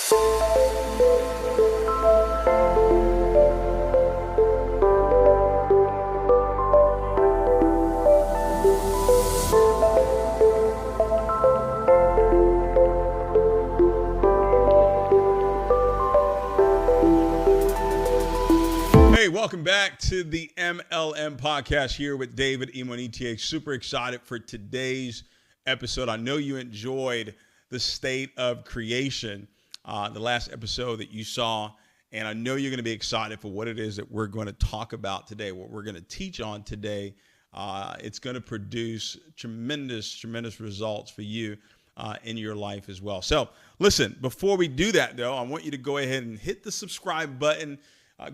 Hey, welcome back to the MLM podcast here with David ETH. Super excited for today's episode. I know you enjoyed the state of creation, the last episode that you saw, and I know you're going to be excited for what it is that we're going to talk about today, what we're going to teach on today. It's going to produce tremendous results for you in your life as well. So listen, before we do that though, I want you to go ahead and hit the subscribe button.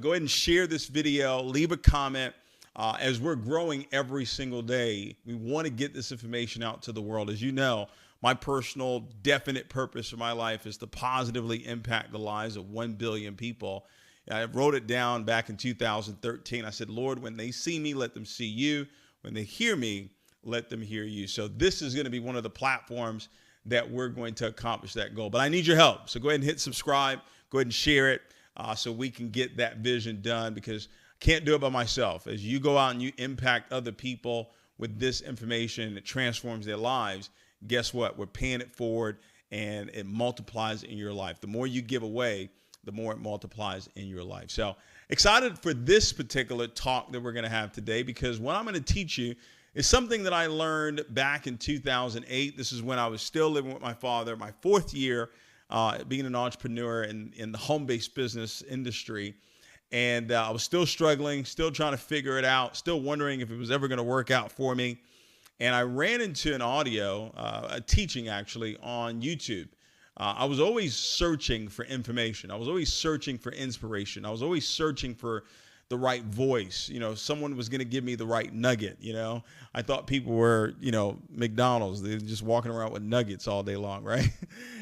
Go ahead and share this video, leave a comment. As we're growing every single day, we want to get this information out to the world. As you know, my personal definite purpose for my life is to positively impact the lives of 1 billion people. I wrote it down back in 2013. I said, Lord, when they see me, let them see you. When they hear me, let them hear you. So this is going to be one of the platforms that we're going to accomplish that goal. But I need your help. So go ahead and hit subscribe. Go ahead and share it. So we can get that vision done, because I can't do it by myself. As you go out and you impact other people with this information that transforms their lives, guess what? We're paying it forward and it multiplies in your life. The more you give away, the more it multiplies in your life. So excited for this particular talk that we're going to have today, because what I'm going to teach you is something that I learned back in 2008. This is when I was still living with my father, my fourth year being an entrepreneur in the home-based business industry. And I was still struggling, still trying to figure it out, still wondering if it was ever going to work out for me. And I ran into an audio, a teaching actually, on YouTube. I was always searching for information. I was always searching for inspiration. I was always searching for the right voice. You know, someone was going to give me the right nugget. You know, I thought people were, McDonald's. They're just walking around with nuggets all day long, right?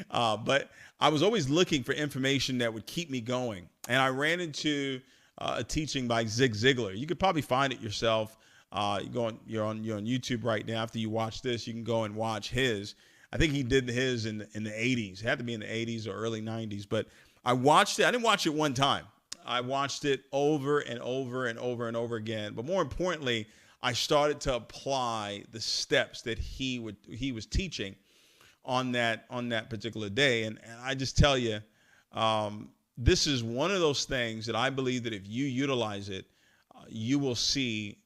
But I was always looking for information that would keep me going. And I ran into a teaching by Zig Ziglar. You could probably find it yourself. You're on YouTube right now. After you watch this, you can go and watch his. I think he did his in the 80s. It had to be in the 80s or early 90s. But I watched it. I didn't watch it one time. I watched it over and over and over and over again. But more importantly, I started to apply the steps that he was teaching on that particular day. And I just tell you, this is one of those things that I believe that if you utilize it, you will see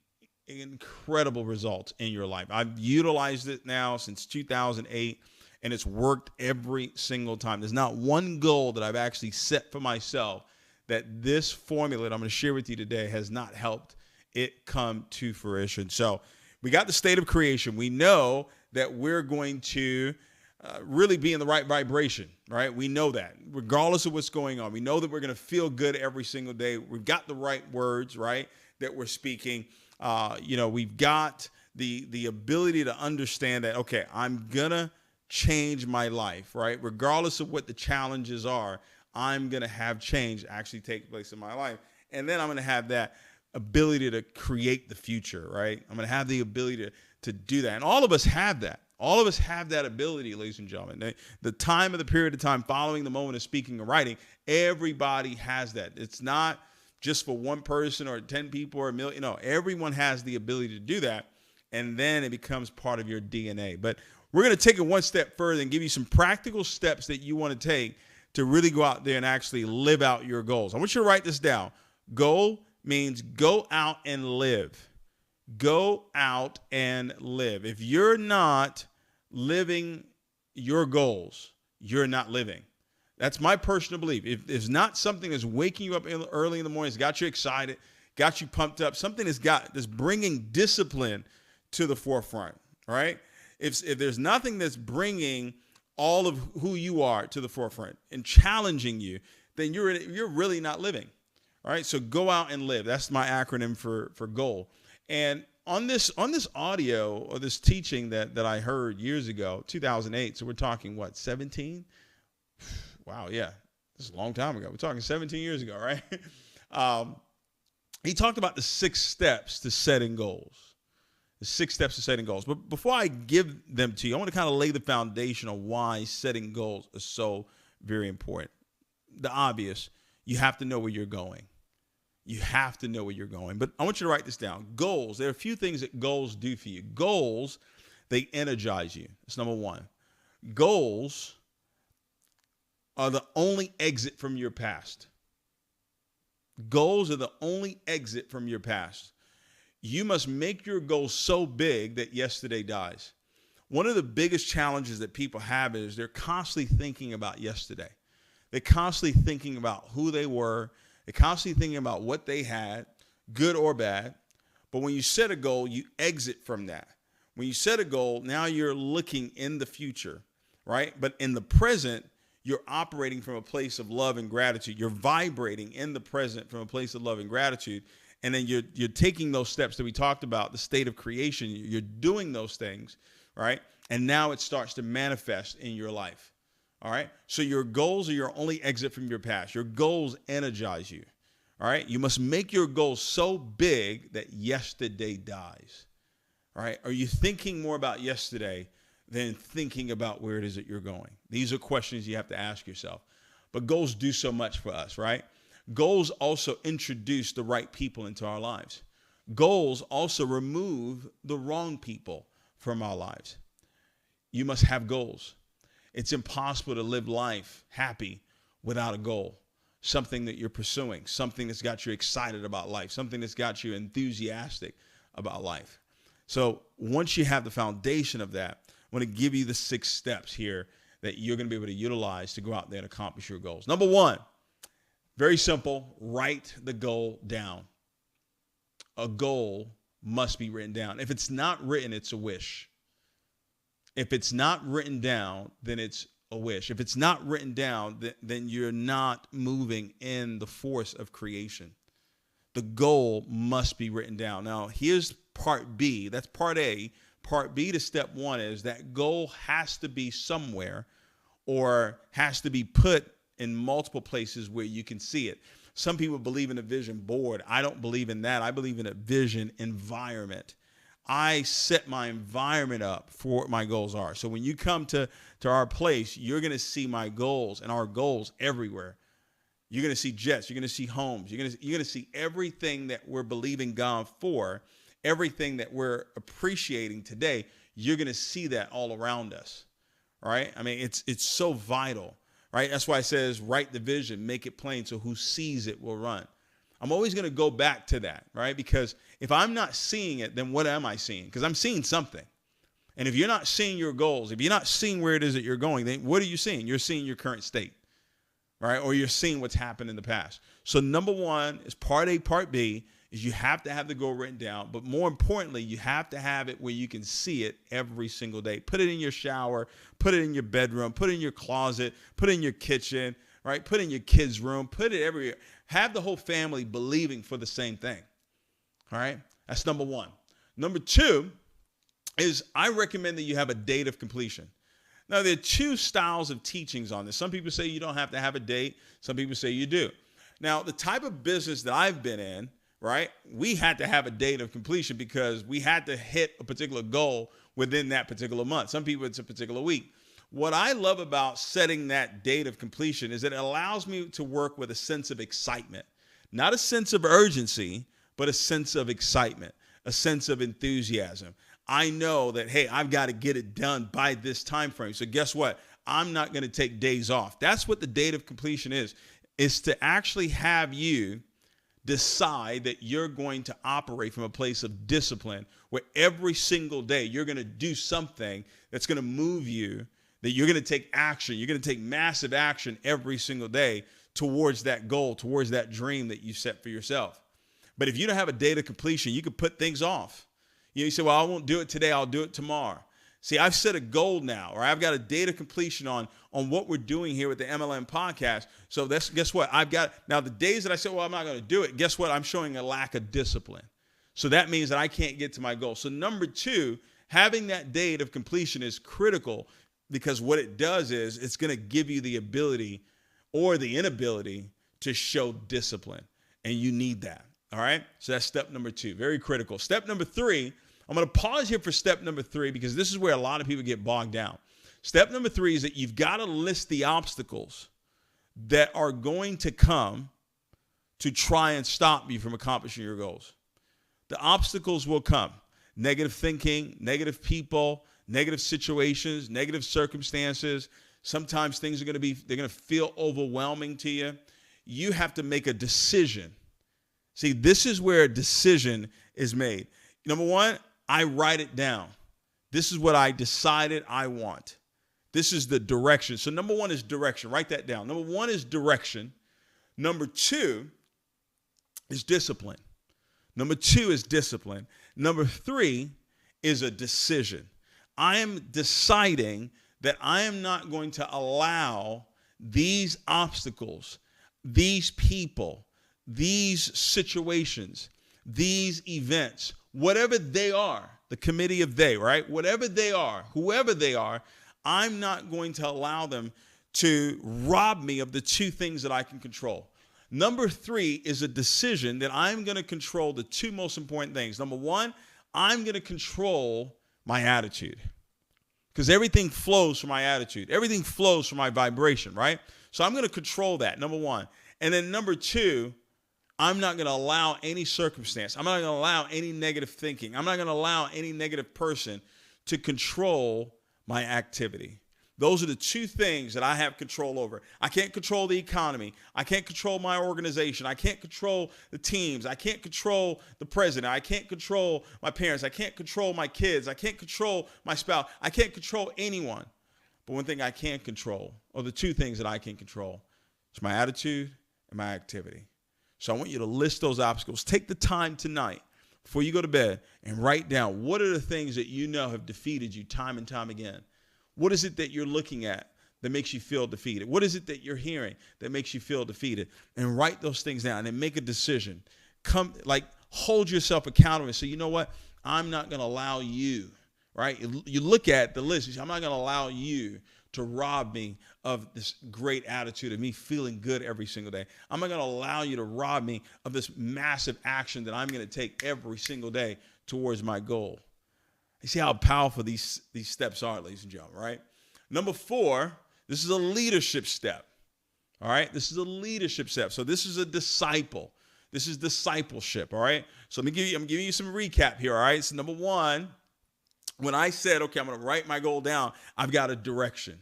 incredible results in your life. I've utilized it now since 2008, and it's worked every single time. There's not one goal that I've actually set for myself that this formula that I'm going to share with you today has not helped it come to fruition. So we got the state of creation. We know that we're going to really be in the right vibration, right? We know that regardless of what's going on. We know that we're going to feel good every single day. We've got the right words, right, that we're speaking. We've got the ability to understand that, okay, I'm going to change my life, right? Regardless of what the challenges are, I'm going to have change actually take place in my life. And then I'm going to have that ability to create the future, right? I'm going to have the ability to do that. And all of us have that. All of us have that ability, ladies and gentlemen. The time of the period of time following the moment of speaking and writing, everybody has that. It's not just for one person or 10 people or a million. No, everyone has the ability to do that. And then it becomes part of your DNA. But we're going to take it one step further and give you some practical steps that you want to take to really go out there and actually live out your goals. I want you to write this down. Goal means go out and live. Go out and live. If you're not living your goals, you're not living. That's my personal belief. If there's not something that's waking you up early in the morning, it's got you excited, got you pumped up, something that's bringing discipline to the forefront, right? If there's nothing that's bringing all of who you are to the forefront and challenging you, then you're really not living. All right. So go out and live. That's my acronym for goal. And on this audio or this teaching that I heard years ago, 2008. So we're talking what, 17? Wow. Yeah. This is a long time ago. We're talking 17 years ago, right? He talked about the 6 steps to setting goals. The 6 steps to setting goals. But before I give them to you, I want to kind of lay the foundation of why setting goals is so very important. the obvious. You have to know where you're going. You have to know where you're going. But I want you to write this down. Goals. There are a few things that goals do for you. Goals, they energize you. That's number one. Goals are the only exit from your past. Goals are the only exit from your past. You must make your goals so big that yesterday dies. One of the biggest challenges that people have is they're constantly thinking about yesterday. They're constantly thinking about who they were. They're constantly thinking about what they had, good or bad. But when you set a goal, you exit from that. When you set a goal, now you're looking in the future, right? But in the present, you're operating from a place of love and gratitude. You're vibrating in the present from a place of love and gratitude. And then you're taking those steps that we talked about, the state of creation. You're doing those things, right? And now it starts to manifest in your life. All right. So your goals are your only exit from your past. Your goals energize you. All right. You must make your goals so big that yesterday dies. All right. Are you thinking more about yesterday than thinking about where it is that you're going? These are questions you have to ask yourself. But goals do so much for us, right? Goals also introduce the right people into our lives. Goals also remove the wrong people from our lives. You must have goals. It's impossible to live life happy without a goal, something that you're pursuing, something that's got you excited about life, something that's got you enthusiastic about life. So once you have the foundation of that, I want to give you the 6 steps here that you're going to be able to utilize to go out there and accomplish your goals. Number 1, very simple, write the goal down. A goal must be written down. If it's not written, it's a wish. If it's not written down, then it's a wish. If it's not written down, then you're not moving in the force of creation. The goal must be written down. Now, here's part B. That's part A. Part B to step 1 is that goal has to be somewhere or has to be put in multiple places where you can see it. Some people believe in a vision board. I don't believe in that. I believe in a vision environment. I set my environment up for what my goals are. So when you come to our place, you're going to see my goals and our goals everywhere. You're going to see jets. You're going to see homes. You're going to see everything that we're believing God for, everything that we're appreciating today. You're going to see that all around us, right? I mean, it's so vital, right? That's why it says, write the vision, make it plain so who sees it will run. I'm always going to go back to that, right? Because if I'm not seeing it, then what am I seeing? Because I'm seeing something. And if you're not seeing your goals, if you're not seeing where it is that you're going, then what are you seeing? You're seeing your current state, right? Or you're seeing what's happened in the past. So number 1 is part A. Part B is you have to have the goal written down. But more importantly, you have to have it where you can see it every single day. Put it in your shower, put it in your bedroom, put it in your closet, put it in your kitchen, right? Put it in your kids' room, put it everywhere. Have the whole family believing for the same thing. All right. That's number 1. Number 2 is I recommend that you have a date of completion. Now, there are 2 styles of teachings on this. Some people say you don't have to have a date. Some people say you do. Now, the type of business that I've been in, right, we had to have a date of completion because we had to hit a particular goal within that particular month. Some people, it's a particular week. What I love about setting that date of completion is that it allows me to work with a sense of excitement, not a sense of urgency, but a sense of excitement, a sense of enthusiasm. I know that, hey, I've got to get it done by this time frame. So guess what? I'm not going to take days off. That's what the date of completion is to actually have you decide that you're going to operate from a place of discipline where every single day you're going to do something that's going to move you, that you're going to take action. You're going to take massive action every single day towards that goal, towards that dream that you set for yourself. But if you don't have a date of completion, you can put things off. You say, well, I won't do it today. I'll do it tomorrow. See, I've set a goal now, or I've got a date of completion on what we're doing here with the MLM podcast. So guess what? I've got now the days that I said, well, I'm not going to do it. Guess what? I'm showing a lack of discipline. So that means that I can't get to my goal. So number 2, having that date of completion is critical because what it does is it's going to give you the ability or the inability to show discipline. And you need that. All right. So that's step number 2. Very critical. Step number 3. I'm going to pause here for step number 3 because this is where a lot of people get bogged down. Step number 3 is that you've got to list the obstacles that are going to come to try and stop you from accomplishing your goals. The obstacles will come. Negative thinking, negative people, negative situations, negative circumstances. Sometimes things are going to feel overwhelming to you. You have to make a decision. See, this is where a decision is made. Number one, I write it down. This is what I decided I want. This is the direction. So number one is direction. Write that down. Number one is direction. Number two is discipline. Number two is discipline. Number three is a decision. I am deciding that I am not going to allow these obstacles, these people, these situations, these events, whatever they are, the committee of they, right? Whatever they are, whoever they are, I'm not going to allow them to rob me of the two things that I can control. Number three is a decision that I'm going to control the two most important things. Number one, I'm going to control my attitude, because everything flows from my attitude. Everything flows from my vibration, right? So I'm going to control that, number one. And then number two, I'm not going to allow any circumstance. I'm not going to allow any negative thinking. I'm not going to allow any negative person to control my activity. Those are the two things that I have control over. I can't control the economy. I can't control my organization. I can't control the teams. I can't control the president. I can't control my parents. I can't control my kids. I can't control my spouse. I can't control anyone. But one thing I can control, or the two things that I can control, is my attitude and my activity. So I want you to list those obstacles. Take the time tonight before you go to bed and write down what are the things that you know have defeated you time and time again. What is it that you're looking at that makes you feel defeated? What is it that you're hearing that makes you feel defeated? And write those things down and make a decision. Hold yourself accountable and say, you know what? I'm not going to allow you, right? You look at the list. You say, I'm not going to allow you to rob me of this great attitude of me feeling good every single day. I'm not going to allow you to rob me of this massive action that I'm going to take every single day towards my goal. You see how powerful these steps are, ladies and gentlemen, right? Number four, this is a leadership step, all right? This is a leadership step. So this is a disciple. This is discipleship, all right? So I'm giving you some recap here, all right? So number one, when I said, okay, I'm going to write my goal down, I've got a direction,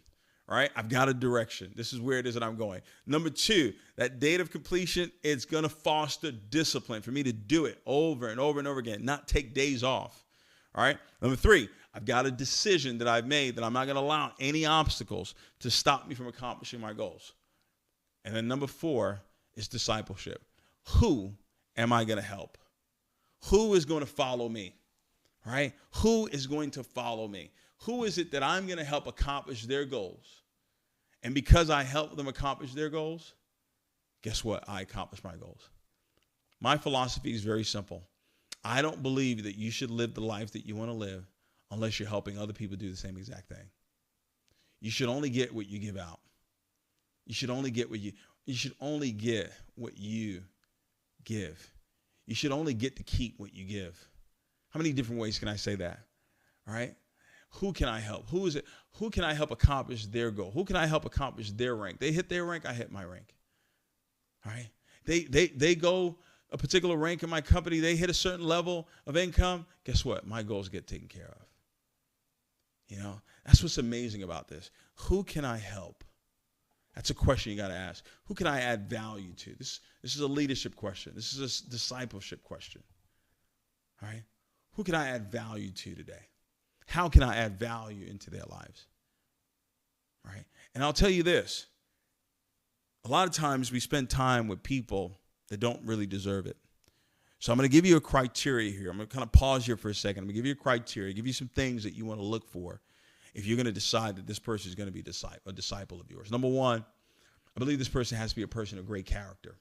all right? I've got a direction. This is where it is that I'm going. Number two, that date of completion, it's going to foster discipline for me to do it over and over and over again, not take days off. All right. Number three, I've got a decision that I've made that I'm not going to allow any obstacles to stop me from accomplishing my goals. And then number four is discipleship. Who am I going to help? Who is going to follow me? All right. Who is going to follow me? Who is it that I'm going to help accomplish their goals? And because I help them accomplish their goals, guess what? I accomplish my goals. My philosophy is very simple. I don't believe that you should live the life that you want to live unless you're helping other people do the same exact thing. You should only get what you give out. You should only get what you give. You should only get to keep what you give. How many different ways can I say that? All right? Who can I help? Who is it? Who can I help accomplish their goal? Who can I help accomplish their rank? They hit their rank, I hit my rank. All right? They go a particular rank in my company, they hit a certain level of income, guess what? My goals get taken care of. You know, that's what's amazing about this. Who can I help? That's a question you got to ask. Who can I add value to? This is a leadership question. This is a discipleship question. All right? Who can I add value to today? How can I add value into their lives? All right? And I'll tell you this. A lot of times we spend time with people that don't really deserve it. So I'm going to give you a criteria here. I'm going to kind of pause here for a second. I'm going to give you a criteria, give you some things that you want to look for if you're going to decide that this person is going to be a disciple of yours. Number one, I believe this person has to be a person of great character.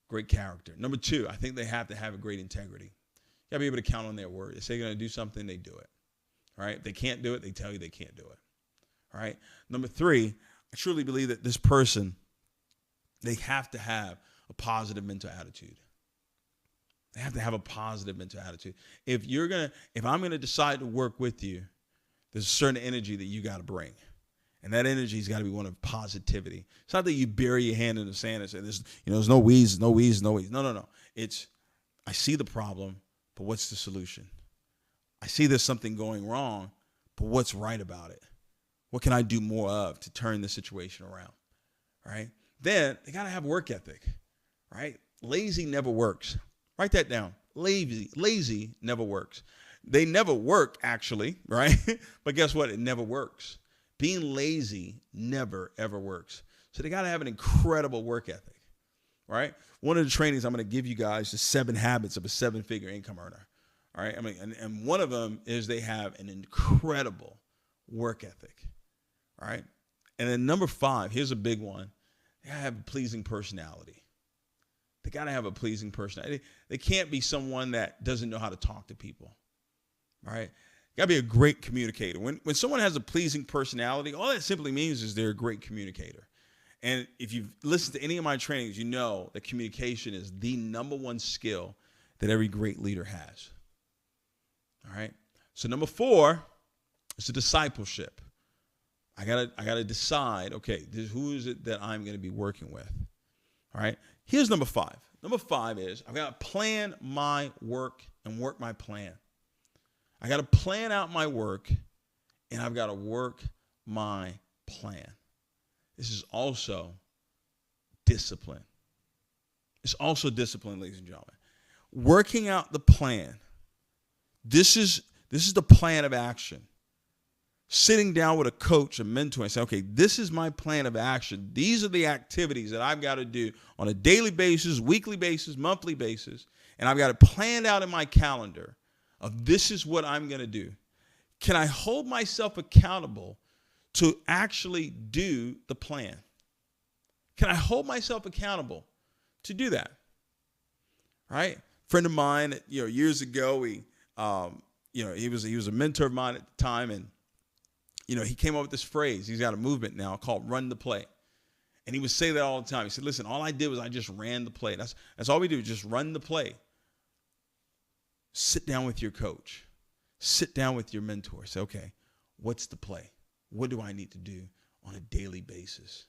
Great character. Number two, I think they have to have a great integrity. You got to be able to count on their word. If they're going to do something, they do it. All right? If they can't do it, they tell you they can't do it. All right? Number three, I truly believe that this person, they have to have a positive mental attitude. They have to have a positive mental attitude. If I'm going to decide to work with you, there's a certain energy that you got to bring. And that energy's got to be one of positivity. It's not that you bury your hand in the sand and say, there's no weeds, no weeds, no weeds. No. It's, I see the problem, but what's the solution? I see there's something going wrong, but what's right about it? What can I do more of to turn the situation around, right? Then they got to have work ethic, right? Lazy never works. Write that down. Lazy never works. They never work, actually, right? But guess what? It never works. Being lazy never, ever works. So they got to have an incredible work ethic, right? One of the trainings I'm going to give you guys is 7 habits of a 7-figure income earner, all right? I mean, and one of them is they have an incredible work ethic, all right? And then number 5, here's a big one. They got to have a pleasing personality. They got to have a pleasing personality. They can't be someone that doesn't know how to talk to people, all right? You got to be a great communicator. When someone has a pleasing personality, all that simply means is they're a great communicator. And if you've listened to any of my trainings, you know that communication is the number 1 skill that every great leader has. All right? So number 4 is the discipleship. I gotta decide, okay, who is it that I'm going to be working with? All right? Here's number 5. Number 5 is I've got to plan my work and work my plan. I got to plan out my work, and I've got to work my plan. This is also discipline. It's also discipline, ladies and gentlemen. Working out the plan. This is the plan of action. Sitting down with a coach, a mentor, and saying, okay, this is my plan of action. These are the activities that I've got to do on a daily basis, weekly basis, monthly basis, and I've got it planned out in my calendar of this is what I'm going to do. Can I hold myself accountable to actually do the plan? Can I hold myself accountable to do that? Right? Friend of mine, years ago, he was a mentor of mine at the time, and he came up with this phrase. He's got a movement now called "Run the Play," and he would say that all the time. He said, "Listen, all I did was I just ran the play. That's all we do, just run the play." Sit down with your coach. Sit down with your mentor. Say, okay, what's the play? What do I need to do on a daily basis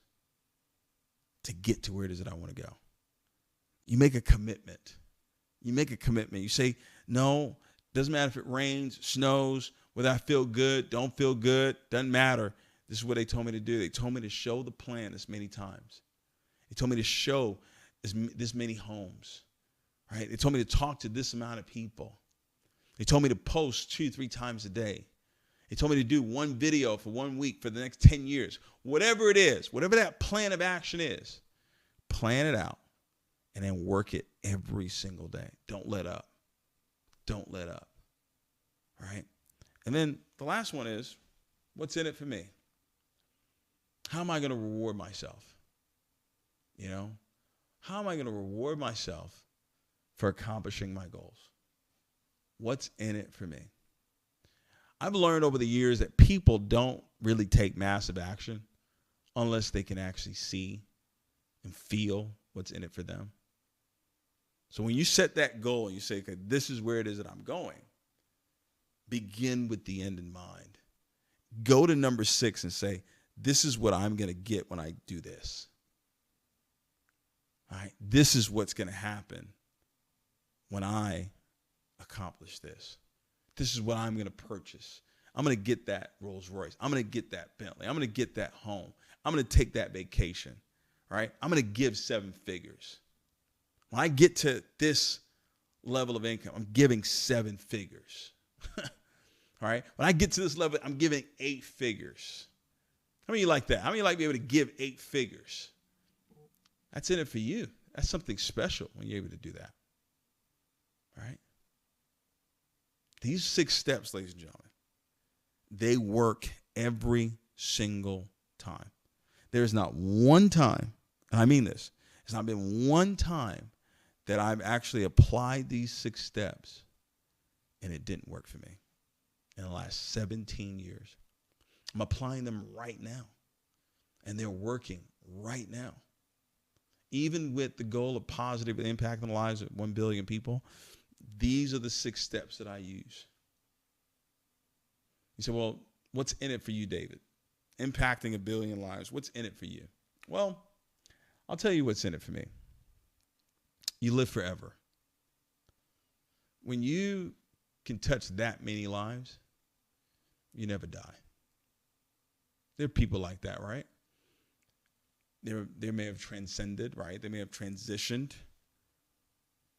to get to where it is that I want to go? You make a commitment. You say, no, doesn't matter if it rains, snows, whether I feel good, don't feel good, doesn't matter. This is what they told me to do. They told me to show the plan this many times. They told me to show this many homes. Right? They told me to talk to this amount of people. They told me to post 2-3 times a day. They told me to do one video for 1 week for the next 10 years. Whatever it is, whatever that plan of action is, plan it out and then work it every single day. Don't let up. Don't let up. All right? And then the last one is, what's in it for me? How am I going to reward myself? How am I going to reward myself for accomplishing my goals? What's in it for me? I've learned over the years that people don't really take massive action unless they can actually see and feel what's in it for them. So when you set that goal and you say, okay, this is where it is that I'm going, begin with the end in mind. Go to number 6 and say, this is what I'm going to get when I do this. All right? This is what's going to happen when I accomplish this. This is what I'm going to purchase. I'm going to get that Rolls Royce. I'm going to get that Bentley. I'm going to get that home. I'm going to take that vacation. All right? I'm going to give 7 figures. When I get to this level of income, I'm giving 7 figures. All right? When I get to this level, I'm giving 8 figures. How many of you like that? How many of you like to be able to give 8 figures? That's in it for you. That's something special when you're able to do that. All right? These 6 steps, ladies and gentlemen, they work every single time. There's not one time, and I mean this, there's not been one time that I've actually applied these 6 steps and it didn't work for me in the last 17 years. I'm applying them right now, and they're working right now. Even with the goal of positive impact on the lives of 1 billion people, these are the 6 steps that I use. You say, well, what's in it for you, David? impacting a billion lives. What's in it for you? Well, I'll tell you what's in it for me. You live forever. When you can touch that many lives, you never die. There are people like that, right? They may have transcended, right? They may have transitioned,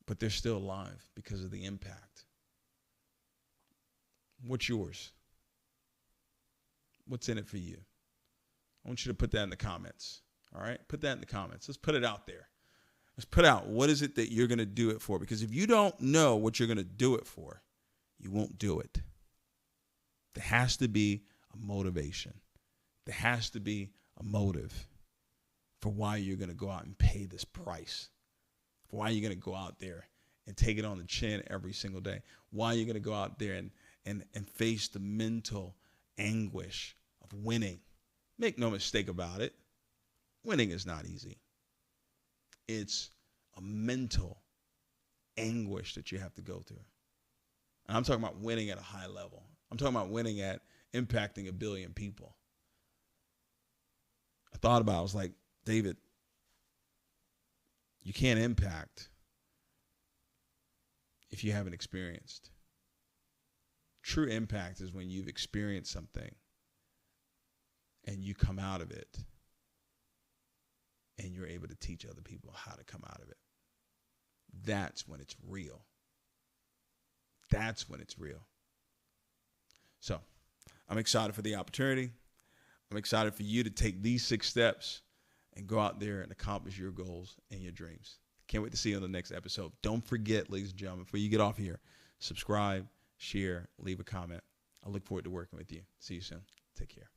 but they're still alive because of the impact. What's yours? What's in it for you? I want you to put that in the comments, all right? Put that in the comments. Let's put it out there. Let's put out, what is it that you're going to do it for? Because if you don't know what you're going to do it for, you won't do it. There has to be a motivation. There has to be a motive for why you're going to go out and pay this price, for why you're going to go out there and take it on the chin every single day, why you're going to go out there and face the mental anguish of winning. Make no mistake about it. Winning is not easy. It's a mental anguish that you have to go through. And I'm talking about winning at a high level. I'm talking about winning at impacting a billion people. I thought about it. I was like, David, you can't impact if you haven't experienced. True impact is when you've experienced something and you come out of it and you're able to teach other people how to come out of it. That's when it's real. That's when it's real. So I'm excited for the opportunity. I'm excited for you to take these 6 steps and go out there and accomplish your goals and your dreams. Can't wait to see you on the next episode. Don't forget, ladies and gentlemen, before you get off here, subscribe, share, leave a comment. I look forward to working with you. See you soon. Take care.